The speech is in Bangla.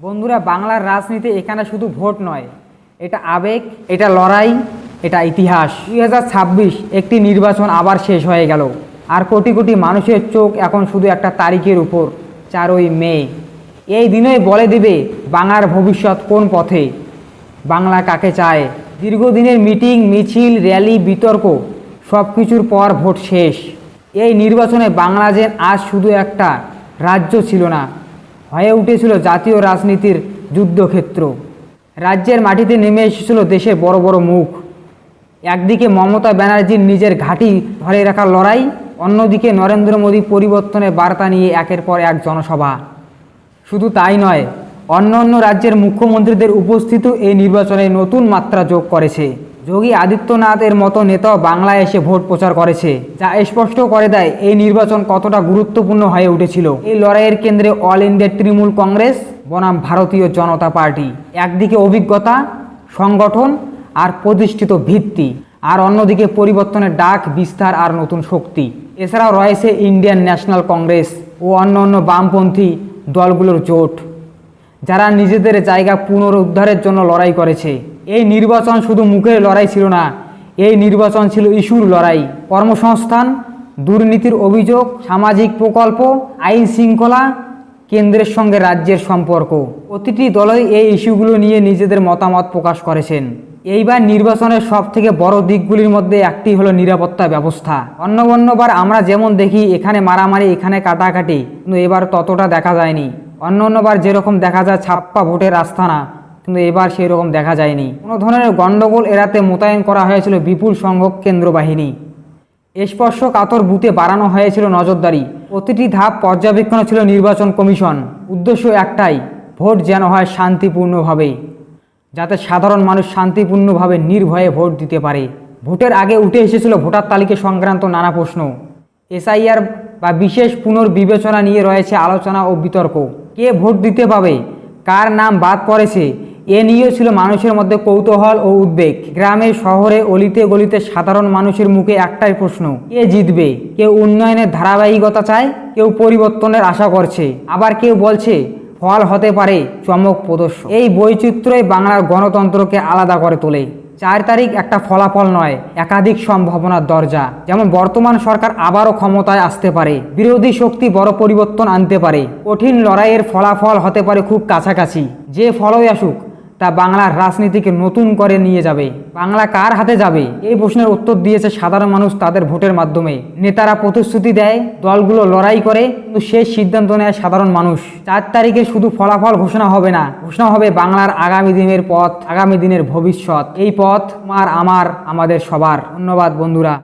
বন্ধুরা, বাংলার রাজনীতি এখানে শুধু ভোট নয়, এটা আবেগ, এটা লড়াই, এটা ইতিহাস। 2026 একটি নির্বাচন আবার শেষ হয়ে গেল, আর কোটি কোটি মানুষের চোখ এখন শুধু একটা তারিখের উপর, 4ই মে। এই দিনই বলে দেবে বাংলার ভবিষ্যৎ কোন পথে, বাংলা কাকে চায়। দীর্ঘদিনের মিটিং, মিছিল, র্যালি, বিতর্ক সব কিছুর পর ভোট শেষ। এই নির্বাচনে বাংলাদেশ আজ শুধু একটা রাজ্য ছিল না, হয়ে উঠেছিল জাতীয় রাজনীতির যুদ্ধক্ষেত্র। রাজ্যের মাটিতে নেমে এসেছিল দেশের বড় বড় মুখ। একদিকে মমতা ব্যানার্জির নিজের ঘাঁটি ধরে রাখার লড়াই, অন্যদিকে নরেন্দ্র মোদী পরিবর্তনের বার্তা নিয়ে একের পর এক জনসভা। শুধু তাই নয়, অন্য অন্য রাজ্যের মুখ্যমন্ত্রীদের উপস্থিতিও এই নির্বাচনে নতুন মাত্রা যোগ করেছে। যোগী আদিত্যনাথের মতো নেতাও বাংলায় এসে ভোট প্রচার করেছে, যা স্পষ্ট করে দেয় এই নির্বাচন কতটা গুরুত্বপূর্ণ হয়ে উঠেছিল। এই লড়াইয়ের কেন্দ্রে অল ইন্ডিয়া তৃণমূল কংগ্রেস বনাম ভারতীয় জনতা পার্টি। একদিকে অভিজ্ঞতা, সংগঠন আর প্রতিষ্ঠিত ভিত্তি, আর অন্যদিকে পরিবর্তনের ডাক, বিস্তার আর নতুন শক্তি। এছাড়াও রয়েছে ইন্ডিয়ান ন্যাশনাল কংগ্রেস ও অন্য অন্য বামপন্থী দলগুলোর জোট, যারা নিজেদের জায়গা পুনরুদ্ধারের জন্য লড়াই করেছে। এই নির্বাচন শুধু মুখের লড়াই ছিল না, এই নির্বাচন ছিল ইস্যুর লড়াই। কর্মসংস্থান, দুর্নীতির অভিযোগ, সামাজিক প্রকল্প, আইন শৃঙ্খলা, কেন্দ্রের সঙ্গে রাজ্যের সম্পর্ক। প্রতিটি দলই এই ইস্যুগুলো নিয়ে নিজেদের মতামত প্রকাশ করেছেন। এইবার নির্বাচনের সব থেকে বড় দিকগুলির মধ্যে একটি হলো নিরাপত্তা ব্যবস্থা। অন্যবার আমরা যেমন দেখি এখানে মারামারি, এখানে কাটাকাটি, কিন্তু এবার ততটা দেখা যায়নি। অন্যবার যেরকম দেখা যায় ছাপ্পা ভোটের আস্তানা, কিন্তু এবার সেই রকম দেখা যায়নি। কোনো ধরনের গণ্ডগোল এড়াতে মোতায়েন করা হয়েছিল বিপুল সংখ্যক কেন্দ্র বাহিনী। স্পর্শকাতর বুথে বাড়ানো হয়েছিল নজরদারি। প্রতিটি ধাপ পর্যবেক্ষণে ছিল নির্বাচন কমিশন। উদ্দেশ্য একটাই, ভোট যেন হয় শান্তিপূর্ণভাবে, যাতে সাধারণ মানুষ শান্তিপূর্ণভাবে নির্ভয়ে ভোট দিতে পারে। ভোটের আগে উঠে এসেছিল ভোটার তালিকা সংক্রান্ত নানা প্রশ্ন। এসআইআর বা বিশেষ পুনর্বিবেচনা নিয়ে রয়েছে আলোচনা ও বিতর্ক। কে ভোট দিতে পাবে, কার নাম বাদ পড়েছে, এ নিয়েও ছিল মানুষের মধ্যে কৌতূহল ও উদ্বেগ। গ্রামে শহরে অলিতে গলিতে সাধারণ মানুষের মুখে একটাই প্রশ্ন, কে জিতবে। কেউ উন্নয়নের ধারাবাহিকতা চায়, কেউ পরিবর্তনের আশা করছে, আবার কেউ বলছে ফল হতে পারে চমক প্রদর্শন। এই বৈচিত্র্যই বাংলার গণতন্ত্রকে আলাদা করে তোলে। 4 তারিখ একটা ফলাফল নয়, একাধিক সম্ভাবনার দরজা। যেমন বর্তমান সরকার আবারও ক্ষমতায় আসতে পারে, বিরোধী শক্তি বড় পরিবর্তন আনতে পারে, কঠিন লড়াইয়ের ফলাফল হতে পারে খুব কাছাকাছি। যে ফলই আসুক, তা বাংলার রাজনীতিকে নতুন করে নিয়ে যাবে। বাংলা কার হাতে যাবে, এই প্রশ্নের উত্তর দিয়েছে সাধারণ মানুষ তাদের ভোটের মাধ্যমে। নেতারা প্রতিশ্রুতি দেয়, দলগুলো লড়াই করে, কিন্তু শেষ সিদ্ধান্ত নেয় সাধারণ মানুষ। 4 তারিখে শুধু ফলাফল ঘোষণা হবে না, ঘোষণা হবে বাংলার আগামী দিনের পথ, আগামী দিনের ভবিষ্যৎ। এই পথ আমার, আমাদের সবার। ধন্যবাদ বন্ধুরা।